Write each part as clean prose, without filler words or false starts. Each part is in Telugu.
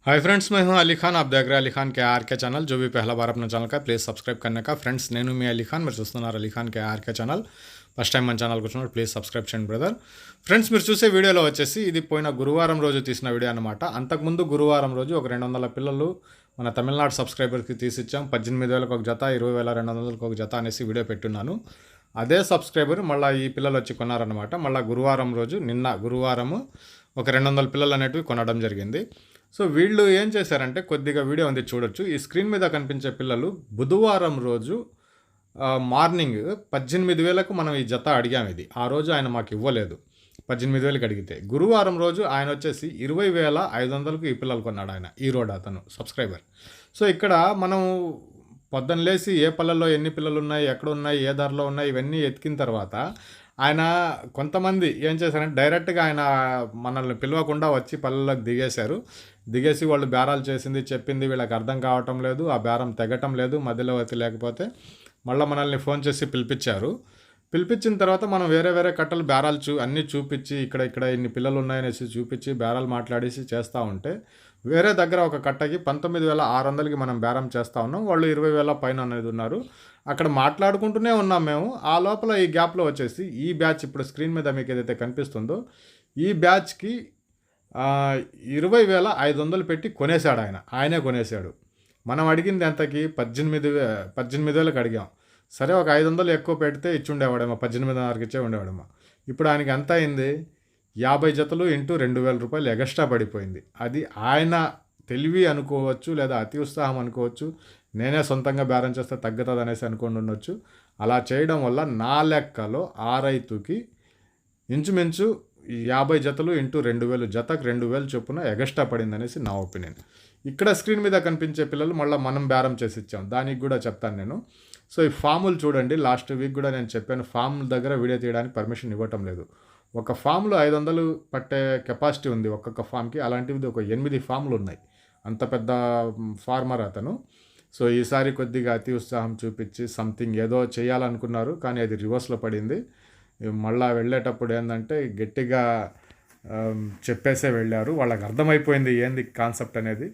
हाय फ्रेंड्स, मैं हूं अली खान। आप देख रहे हैं अली खान के आर के चैनल। जो भी पहला बार अपना ఛానల్ का प्लीज़ సబ్స్క్రైబ్ करने का। ఫ్రెండ్స్, నేను మీ అలీ ఖాన్, మీరు చూస్తున్నారు అలీ ఖాన్ కే ఆర్కే ఛానల్। ఫస్ట్ టైం మన ఛానల్కి వచ్చినప్పుడు ప్లీజ్ సబ్స్క్రైబ్ చేయండి బ్రదర్। ఫ్రెండ్స్, మీరు చూసే వీడియోలో వచ్చేసి ఇది పోయిన గురువారం రోజు తీసిన వీడియో అనమాట। అంతకుముందు గురువారం రోజు ఒక 200 పిల్లలు మన తమిళనాడు సబ్స్క్రైబర్కి తీసిచ్చాం। 18,000కి ఒక జత, 20,200కి ఒక జత అనేసి వీడియో పెట్టున్నాను। అదే సబ్స్క్రైబర్ మళ్ళీ ఈ పిల్లలు వచ్చి కొన్నారనమాట। మళ్ళీ గురువారం రోజు, నిన్న గురువారము ఒక 200 పిల్లలు అనేటివి కొనడం జరిగింది। సో వీళ్ళు ఏం చేశారంటే, కొద్దిగా వీడియో ఉంది చూడొచ్చు। ఈ స్క్రీన్ మీద కనిపించే పిల్లలు బుధవారం రోజు మార్నింగ్ 18,000కు మనం ఈ జత అడిగాం। ఇది ఆ రోజు ఆయన మాకు ఇవ్వలేదు, 18,000కి అడిగితే గురువారం రోజు ఆయన వచ్చేసి 20,500కు ఈ పిల్లలు కొన్నాడు ఆయన, ఈ రోడ్ అతను సబ్స్క్రైబర్। సో ఇక్కడ మనం పొద్దున్న లేసి ఏ పల్లెల్లో ఎన్ని పిల్లలు ఉన్నాయి, ఎక్కడ ఉన్నాయి, ఏ ధరలో ఉన్నాయి, ఇవన్నీ ఎతికిన తర్వాత ఆయన కొంతమంది ఏం చేశారంటే డైరెక్ట్గా ఆయన మనల్ని పిలవకుండా వచ్చి పల్లెల్లోకి దిగేసి వాళ్ళు బేరాలు చేసింది చెప్పింది వీళ్ళకి అర్థం కావటం లేదు, ఆ బేరం తెగటం లేదు, మధ్యలో లేకపోతే మళ్ళీ మనల్ని ఫోన్ చేసి పిలిపించిన తర్వాత మనం వేరే కట్టలు బేరాలు అన్నీ చూపించి ఇక్కడ ఇన్ని పిల్లలు ఉన్నాయనేసి చూపించి బేరాలు మాట్లాడేసి చేస్తూ ఉంటే వేరే దగ్గర ఒక కట్టకి 19,600కి మనం బేరం చేస్తూ ఉన్నాం। వాళ్ళు 20,000 పైన అనేది ఉన్నారు। అక్కడ మాట్లాడుకుంటూనే ఉన్నాం మేము। ఆ లోపల ఈ గ్యాప్లో వచ్చేసి ఈ బ్యాచ్ ఇప్పుడు స్క్రీన్ మీద మీకు ఏదైతే కనిపిస్తుందో ఈ బ్యాచ్కి 20,500 పెట్టి కొనేశాడు ఆయనే కొనేశాడు। మనం అడిగింది ఎంతకి 18,000కి అడిగాం। సరే, ఒక 500 ఎక్కువ పెడితే ఇచ్చి ఉండేవాడేమో, 18,500కి ఇచ్చే ఉండేవాడేమో। ఇప్పుడు ఆయనకి ఎంత అయింది? 50 జతలు ఇంటూ 2,000 రూపాయలు ఎగస్ట్రా పడిపోయింది। అది ఆయన తెలివి అనుకోవచ్చు, లేదా అతి ఉత్సాహం అనుకోవచ్చు, నేనే సొంతంగా బేరం చేస్తే తగ్గుతుంది అనేసి అనుకుని ఉండొచ్చు। అలా చేయడం వల్ల నా లెక్కలో ఆ రైతుకి ఇంచుమించు 50 జతలు ఇంటూ 2,000, జతకు 2,000 చొప్పున ఎగస్ట్రా పడింది అనేసి నా ఒపీనియన్। ఇక్కడ స్క్రీన్ మీద కనిపించే పిల్లలు మళ్ళీ మనం బేరం చేసి ఇచ్చాం, దానికి కూడా చెప్తాను నేను। సో ఈ ఫాములు చూడండి, లాస్ట్ వీక్ కూడా నేను చెప్పాను, ఫామ్ దగ్గర వీడియో తీయడానికి పర్మిషన్ ఇవ్వటం లేదు। ఒక ఫామ్లో 500 పట్టే కెపాసిటీ ఉంది ఒక్కొక్క ఫామ్కి, అలాంటివి ఒక 8 ఫామ్లు ఉన్నాయి। అంత పెద్ద ఫార్మర్ అతను। సో ఈసారి కొద్దిగా అతి ఉత్సాహం చూపించి సంథింగ్ ఏదో చేయాలనుకున్నారు, కానీ అది రివర్స్లో పడింది। మళ్ళీ వెళ్ళేటప్పుడు ఏంటంటే గట్టిగా చెప్పేసే వెళ్ళారు, వాళ్ళకి అర్థమైపోయింది ఏంది కాన్సెప్ట్ అనేది।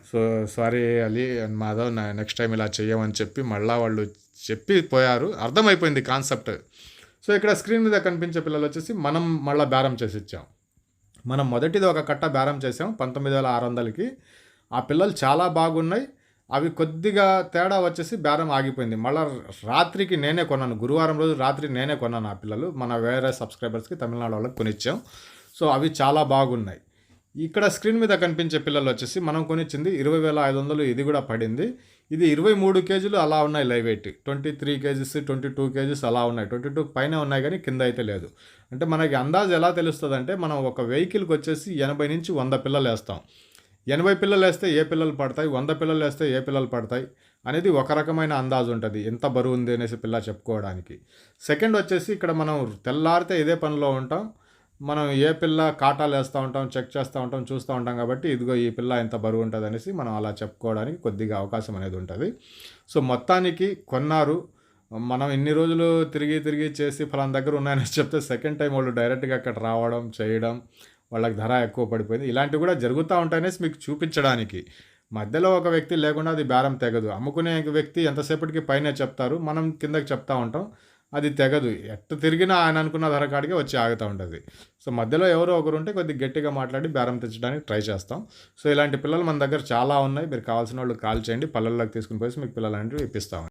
So sorry Ali and Madhav, next time ఇలా చేయమని చెప్పి మళ్ళీ వాళ్ళు చెప్పి పోయారు, అర్థమైపోయింది కాన్సెప్ట్। సో ఇక్కడ స్క్రీన్ మీద కనిపించే పిల్లలు వచ్చేసి మనం మళ్ళీ బేరం చేసి ఇచ్చాం। మనం మొదటిది ఒక కట్ట బేరం చేసాం 19,600కి। ఆ పిల్లలు చాలా బాగున్నాయి, అవి కొద్దిగా తేడా వచ్చేసి బేరం ఆగిపోయింది। మళ్ళీ రాత్రికి నేనే కొన్నాను, గురువారం రోజు రాత్రి నేనే కొన్నాను ఆ పిల్లలు, మన వేరే సబ్స్క్రైబర్స్కి తమిళనాడు వాళ్ళకి కొనిచ్చాం। సో అవి చాలా బాగున్నాయి। ఇక్కడ స్క్రీన్ మీద కనిపించే పిల్లలు వచ్చేసి మనం కొనిచ్చింది 20,500, ఇది కూడా పడింది। ఇది 23 కేజీలు అలా ఉన్నాయి లైవ్ వెయిట్, 23 కేజీస్ 22 కేజీస్ అలా ఉన్నాయి, 22 పైన ఉన్నాయి కానీ కింద అయితే లేదు। అంటే మనకి అందాజు ఎలా తెలుస్తుంది అంటే, మనం ఒక వెహికల్కి వచ్చేసి 80 నుంచి 100 పిల్లలు వేస్తాం। 80 పిల్లలు వేస్తే ఏ పిల్లలు పడతాయి, 100 పిల్లలు వేస్తే ఏ పిల్లలు పడతాయి అనేది ఒక రకమైన అందాజు ఉంటుంది, ఎంత బరువు ఉంది అనేసి పిల్ల చెప్పుకోవడానికి। సెకండ్ వచ్చేసి ఇక్కడ మనం తెల్లారితే ఇదే పనిలో ఉంటాం, మనం ఏ పిల్ల కాటాలు వేస్తూ ఉంటాం, చెక్ చేస్తూ ఉంటాం, చూస్తూ ఉంటాం కాబట్టి ఇదిగో ఈ పిల్ల ఎంత బరువు ఉంటుంది అనేసి మనం అలా చెప్పుకోవడానికి కొద్దిగా అవకాశం అనేది ఉంటుంది। సో మొత్తానికి కొన్నారు, మనం ఇన్ని రోజులు తిరిగి చేసి ఫలానా దగ్గర ఉన్నాయని చెప్తే సెకండ్ టైం వాళ్ళు డైరెక్ట్గా అక్కడ రావడం చేయడం, వాళ్ళకి ధర ఎక్కువ పడిపోయింది, ఇలాంటివి కూడా జరుగుతూ ఉంటాయనేసి మీకు చూపించడానికి। మధ్యలో ఒక వ్యక్తి లేకుండా అది బేరం తెగదు, అమ్ముకునే వ్యక్తి ఎంతసేపటికి పైన చెప్తారు, మనం కిందకి చెప్తూ ఉంటాం, అది తెగదు, ఎట్టు తిరిగినా ఆయన అనుకున్న ధర కాడికే వచ్చి ఆగుతూ ఉంటుంది। సో మధ్యలో ఎవరో ఒకరు ఉంటే కొద్దిగా గట్టిగా మాట్లాడి బేరం తెచ్చడానికి ట్రై చేస్తాం। సో ఇలాంటి పిల్లలు మన దగ్గర చాలా ఉన్నాయి, మీరు కావాల్సిన వాళ్ళు కాల్ చేయండి, పల్లెల్లోకి తీసుకుని పోయి మీకు పిల్లలు అనేవి ఇప్పిస్తాం।